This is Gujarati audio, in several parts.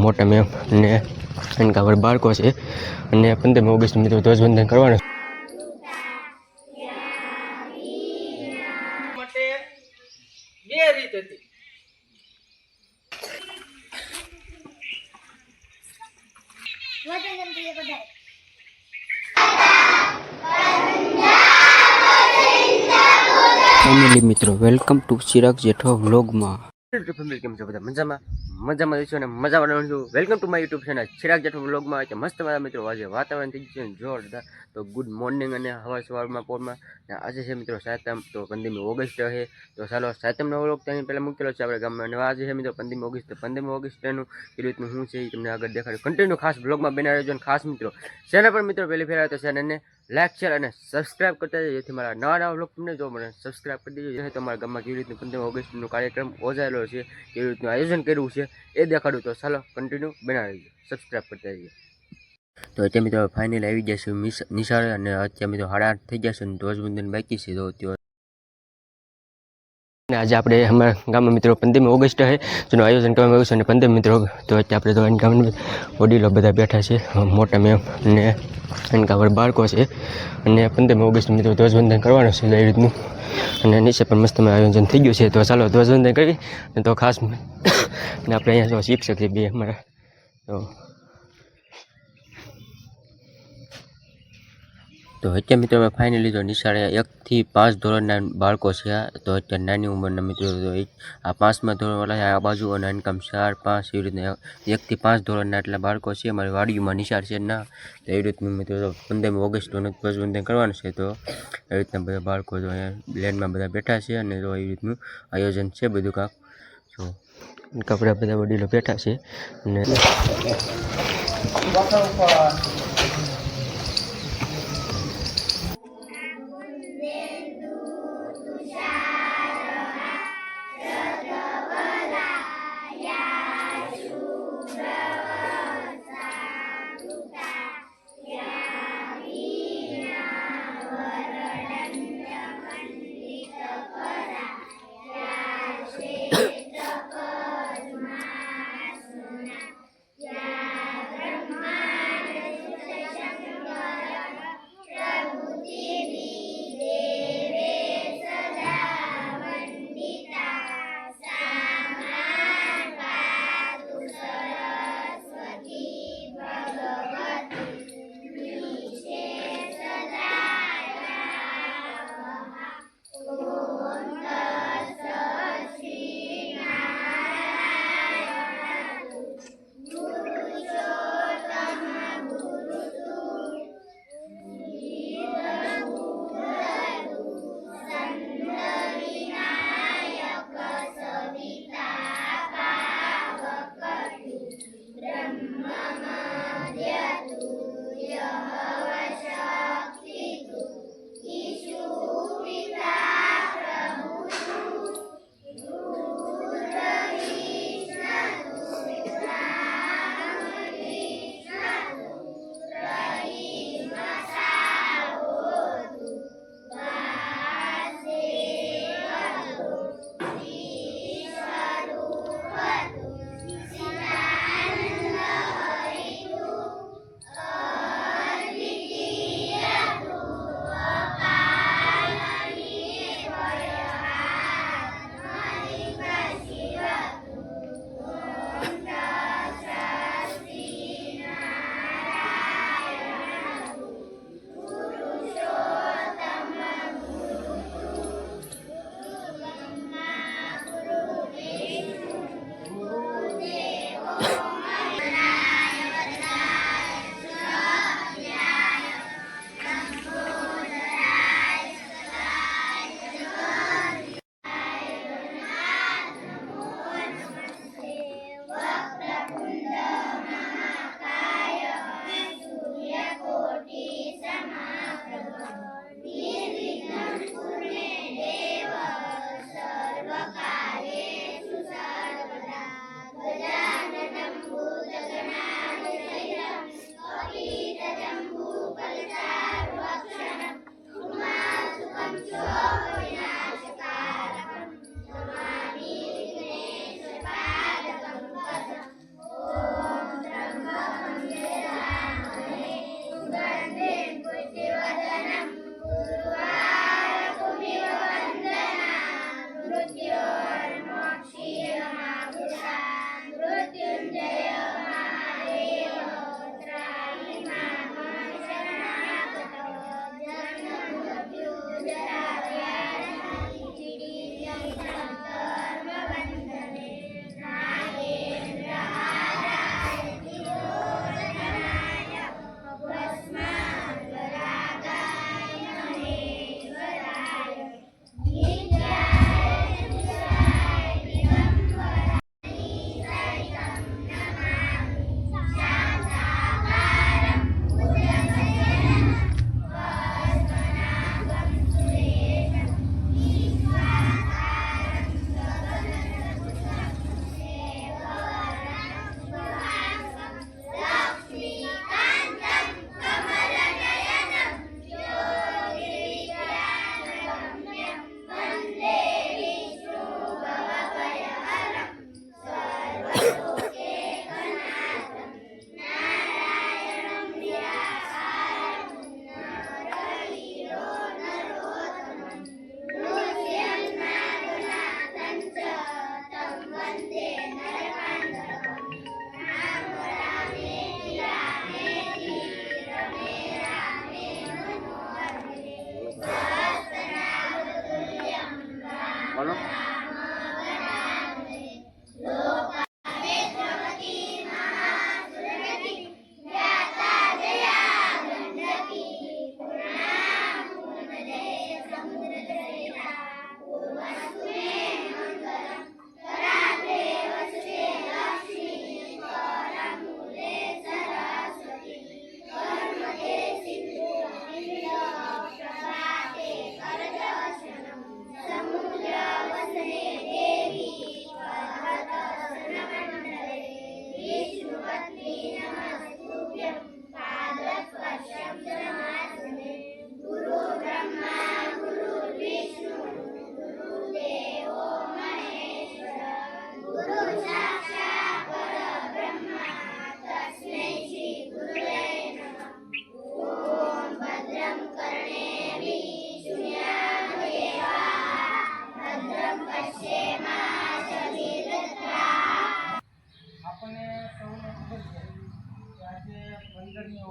મોટા મેમ અને એનકા વર બાળકો છે અને 15 ઓગસ્ટ મિત્રો ધ્વજવંદન કરવાનું માટે બે રીત હતી. ફેમિલી મિત્રો વેલકમ ટુ ચિરાગ જેઠો વ્લોગમાં. ફેમિલી કેમ છો બધા? મજામાં છો ને મજામાં છું. Welcome to my YouTube channel Chirag Jetho વ્લોગમાં. મસ્ત મારા મિત્રો આજે વાતાવરણ થઈ ગયું છે જોરદાર. તો ગુડ મોર્નિંગ અને સવારમાં પોરમાં આજે છે મિત્રો સાતમ. તો 15મી ઓગસ્ટ છે. તો ચાલો સાતમનો વ્લોગ ત્યાં પહેલાં મૂકેલો છે આપણે ગામમાં. અને આજે છે મિત્રો 15મી ઓગસ્ટ. 15મી ઓગસ્ટનું એ રીતનું શું છે એ તમને આગળ દેખાડ્યું. કન્ટિન્યુ ખાસ બ્લોગમાં બનાવી રહેજો. અને ખાસ મિત્રો ચેનલ પર મિત્રો પહેલી ફેર આવે તો ચેનલને લાઈક શેર અને સબસ્ક્રાઇબ કરતા જજો, જેથી મારા નવા વ્લોગ તમને જો મળે. સબસ્ક્રાઇબ કરી દેજો, જેથી તમારા ગામમાં કેવી રીતનું 15 ઓગસ્ટનો કાર્યક્રમ યોજાયેલો છે, કેવી રીતનું આયોજન કર્યું છે એ દેખાડું. તો ચાલો કન્ટિન્યુ બનાવી દેજો, સબસ્ક્રાઇબ કરતા જજો. તો અત્યારે મિત્રો ફાઇનલ આવી જશે નિશાળે અને અત્યારે મિત્રો 8:30 થઈ જશે અને ધ્વજવંદન બાકી છે. તો આજે આપણે અમારા ગામમાં મિત્રો 15મી ઓગસ્ટ છે જેનું આયોજન કરવામાં આવ્યું છે. અને 15 મિત્રો તો અત્યારે આપણે તો ગામના વડીલો બધા બેઠા છે, મોટા મેમ અને એનકા વર બાળકો છે અને 15મી ઓગસ્ટ મિત્રો ધ્વજવંદન કરવાનું છે એ રીતનું. અને નીચે પણ મસ્ત આયોજન થઈ ગયું છે. તો ચાલો ધ્વજવંદન કરી. તો ખાસ અને આપણે અહીંયા જો શિક્ષક છે બે અમારા. તો અત્યારે મિત્રો ફાઇનલી તો નિશાળે 1 થી 5 ધોરણના બાળકો છે. તો અત્યારે નાની ઉંમરના મિત્રો તો આ 5મા ધોરણવાળા આ બાજુ અને અનકામ 4, 5 એવી રીતના 1 થી 5 ધોરણના એટલા બાળકો છે. અમારી વાડીમાં નિશાળ છે ના. તો એવી રીતનું મિત્રો 15મી ઓગસ્ટનું ધ્વજવંદન કરવાનું છે. તો એવી રીતના બધા બાળકો તો અહીંયા લેનમાં બધા બેઠા છે અને તો એવી રીતનું આયોજન છે બધું કાંક. જો કપડા બધા વડીલો બેઠા છે અને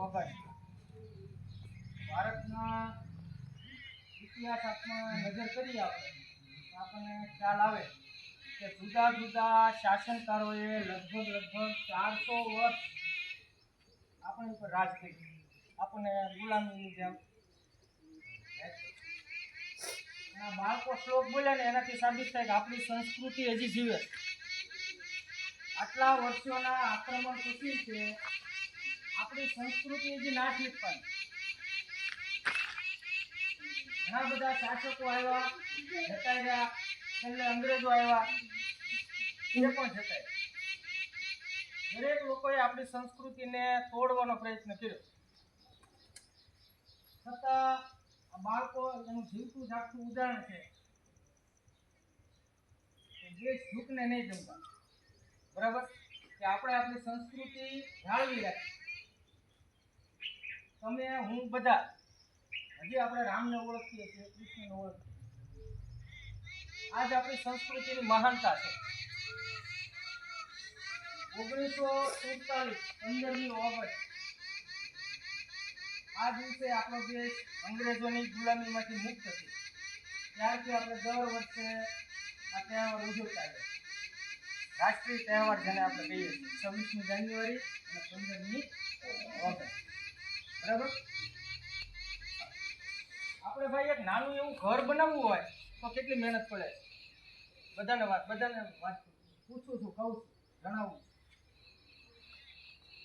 ઓગસ્ટ ભારતના ઇતિહાસ આપણે નજર કરીએ આપણે તો આપણને ખ્યાલ આવે કે જુદા જુદા શાસનકારોએ લગભગ 400 વર્ષ આપણી ઉપર રાજ કર્યું, આપણને ગુલામીની જેમ. આ બાળકો શ્લોક બોલ્યા ને એનાથી સાબિત થાય કે આપણી સંસ્કૃતિ હજી જીવે છે. આટલા વર્ષોના આક્રમણ પછી છે આપણી સંસ્કૃતિ હજી નાશ નથી પામી. ઘણા બધા શાસકો આવ્યા, જતા રહ્યા, છેલ્લે અંગ્રેજો આવ્યા, એ પણ જતા રહ્યા. દરેક લોકોએ આપણી સંસ્કૃતિને તોડવાનો પ્રયત્ન કર્યો. છતાં આ બાળકો એનું જીવતું જાગતું ઉદાહરણ છે કે દેશ ઝૂકને નહીં જમતા. બરાબર, કે આપણે આપણી સંસ્કૃતિ જાળવી રાખી. તમે હું બધા હજી આપણે રામને ઓળખીએ છીએ, કૃષ્ણને ઓળખીએ. આજ આપણી સંસ્કૃતિની મહાનતા છે. 1947 15મી ઓગસ્ટ આ દિવસે આપણો દેશ અંગ્રેજોની ગુલામીમાંથી મુક્ત થયો. ત્યારથી આપણે દર વર્ષે આ તહેવાર ઉજવતા આવ્યા. રાષ્ટ્રીય તહેવાર જેને આપણે કહીએ છીએ 26મી જાન્યુઆરી અને 15મી ઓગસ્ટ. બરાબર, આપણે ભાઈ એક નાનું એવું ઘર બનાવવું હોય તો કેટલી મહેનત પડે. બધાને વાત પૂછું છું, કહું છું, જણાવું.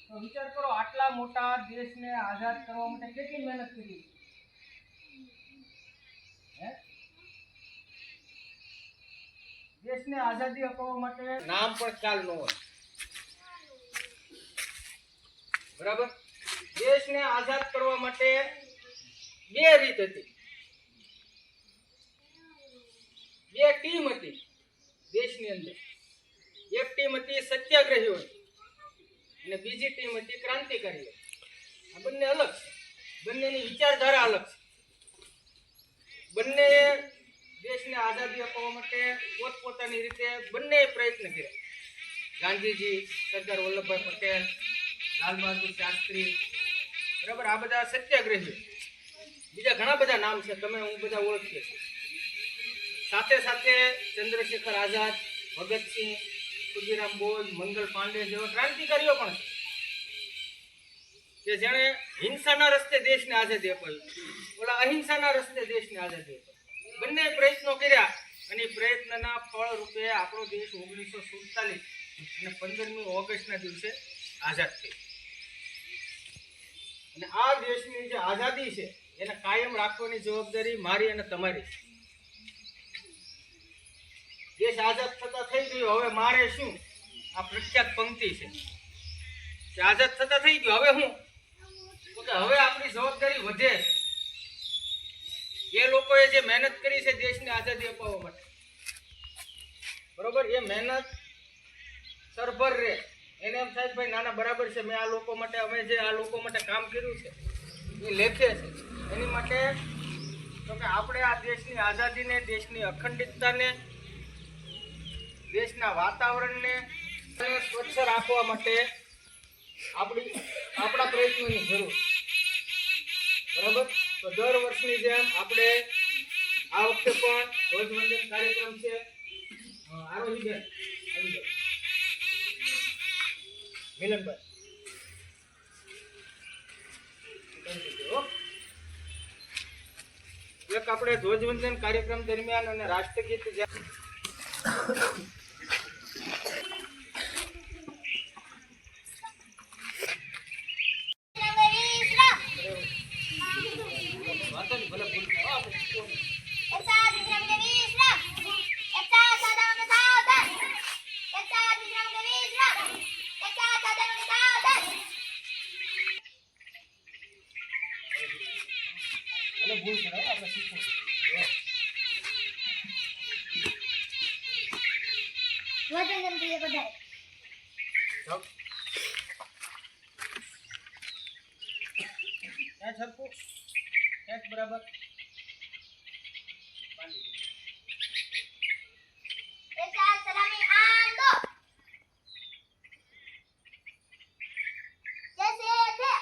તો વિચાર કરો, આટલા મોટા દેશને આઝાદ કરવા માટે કેટલી મહેનત કરી. દેશને આઝાદી અપાવવા માટે નામ પણ ખ્યાલ ન હોય. બરાબર, દેશને આઝાદ કરવા માટે બે રીત હતી, બે ટીમ હતી દેશની અંદર. એક ટીમ હતી સત્યાગ્રહીઓ અને બીજી ટીમ હતી ક્રાંતિકારીઓ. આ બંને અલગ છે, બંનેની વિચારધારા અલગ છે. બંને દેશને આઝાદી અપાવવા માટે પોતપોતાની રીતે બંને પ્રયત્ન કર્યા. ગાંધીજી, સરદાર વલ્લભભાઈ પટેલ, લાલ બહાદુર શાસ્ત્રી, બરાબર, આ બધા સત્યાગ્રહીઓ. બીજા ઘણા બધા નામ છે, તમે હું બધા ઓળખીએ છીએ. સાથે સાથે ચંદ્રશેખર આઝાદ, ભગતસિંહ, ખુદીરામ બોઝ, મંગલ પાંડે જેવા ક્રાંતિકારીઓ પણ છે કે જેણે હિંસાના રસ્તે દેશને આઝાદી અપાવી, ઓલા અહિંસાના રસ્તે દેશને આઝાદી અપાવી. બંને પ્રયત્નો કર્યા અને પ્રયત્નના ફળ રૂપે આપણો દેશ 1947 અને 15મી ઓગસ્ટના દિવસે આઝાદ થયો. અને આ દેશની જે આઝાદી છે એને કાયમ રાખવાની જવાબદારી મારી અને તમારી છે. દેશ આઝાદ થતા થઈ ગયો, હવે મારે શું? આ પ્રખ્યાત પંક્તિ છે કે આઝાદ થતા થઈ ગયો, હવે હું? તો કે હવે આપણી જવાબદારી વધે છે. એ લોકોએ જે મહેનત કરી છે દેશને આઝાદી અપાવવા માટે, બરોબર, એ મહેનત સરભર રહે. એને એમ થાય ભાઈ નાના બરાબર છે, મેં આ લોકો માટે, અમે જે આ લોકો માટે કામ કર્યું છે એ લેખે છે. એની માટે તો કે આપણે આ દેશની આઝાદીને, દેશની અખંડિતતાને, દેશના વાતાવરણને સ્વચ્છ રાખવા માટે આપણા પ્રયત્નોની જરૂર. બરાબર, તો દર વર્ષની જેમ આપણે આ વખતે પણ ધ્વજવંદન કાર્યક્રમ છે. આરોહીબેન, મિલનભાઈ, એક આપણે ધ્વજવંદન કાર્યક્રમ દરમિયાન અને રાષ્ટ્રગીત ભૂલ કરે આપણે શીખવું. વજન પ્રિય બધાય ત્યાં સરખું એક બરાબર એકા સલામી આમ દો જૈસે थे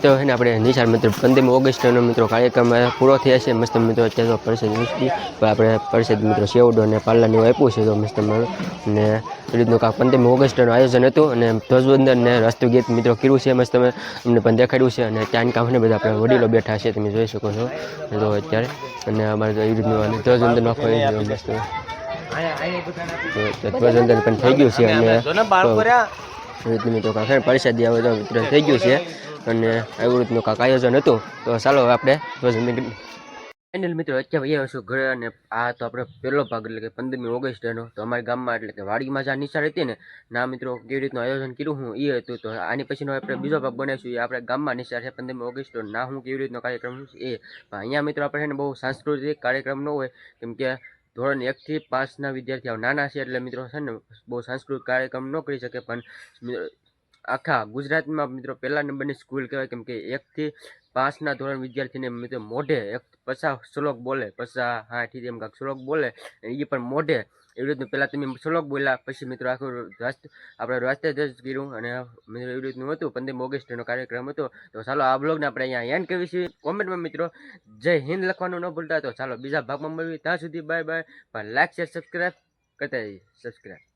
મિત્રો છે ને આપણે નિશાળ મિત્રો 15મી ઓગસ્ટનો મિત્રો કાર્યક્રમ પૂરો થયા છે મસ્ત મિત્રો. અત્યારે તો પરિષદ આપણે પરિષદ મિત્રો સેવડો અને પાર્લાની આપ્યું છે તો મસ્ત અને એ રીતનું કાંક 15મી ઓગસ્ટનું આયોજન હતું અને ધ્વજવંદન ને રાષ્ટ્રગીત મિત્રો કર્યું છે મસ્ત અમને પણ દેખાડ્યું છે અને ત્યાં કામ ને બધા આપણે વડીલો બેઠા છે તમે જોઈ શકો છો તો અત્યારે અને અમારે તો એ રીતનું ધ્વજવંદન આખો મસ્ત ધ્વજવંદન પણ થઈ ગયું છે અને મિત્રો કાંક પરિષદ આવે તો મિત્રો થઈ ગયું છે અને એવું રીતનું કાંક આયોજન હતું તો ચાલો આપણે ધ્વજવંદન ફાઇનલ મિત્રો અત્યારે અહીંયા છું ઘરે અને આ તો આપણે પહેલો ભાગ એટલે કે 15મી ઓગસ્ટનો તો અમારા ગામમાં એટલે કે વાડીમાં જ્યાં નિશાળ હતી ને ના મિત્રો કેવી રીતનું આયોજન કર્યું હું એ હતું તો આની પછીનો આપણે બીજો ભાગ બનાવીશું એ આપણે ગામમાં નિશાળ છે 15મી ઓગસ્ટ ના હું કેવી રીતનો કાર્યક્રમ એ અહીંયા મિત્રો આપણે છે ને બહુ સાંસ્કૃતિક કાર્યક્રમ ન હોય કેમ કે ધોરણ 1 થી 5ના વિદ્યાર્થીઓ નાના છે એટલે મિત્રો છે ને બહુ સાંસ્કૃતિક કાર્યક્રમ ન કરી શકે પણ આખા ગુજરાતમાં મિત્રો પહેલા નંબરની સ્કૂલ કહેવાય કેમ કે 1 થી 5ના ધોરણ વિદ્યાર્થીને મિત્રો મોઢે 50 શ્લોક બોલે 50 60 એમ કાંક શ્લોક બોલે એ પણ મોઢે એવી રીતનું પહેલાં તમે શ્લોક બોલ્યા પછી મિત્રો આખું આપણે રાષ્ટ્રધ્વજ કર્યું અને મિત્રો એવી રીતનું હતું 15મી ઓગસ્ટનો કાર્યક્રમ હતો તો ચાલો આ બ્લોગને આપણે અહીંયા એન્ડ કરીએ છીએ કોમેન્ટમાં મિત્રો જય હિન્દ લખવાનું ન ભૂલતા તો ચાલો બીજા ભાગમાં મળીએ ત્યાં સુધી બાય બાય પણ લાઈક શેર સબસ્ક્રાઈબ કરતા સબસ્ક્રાઈબ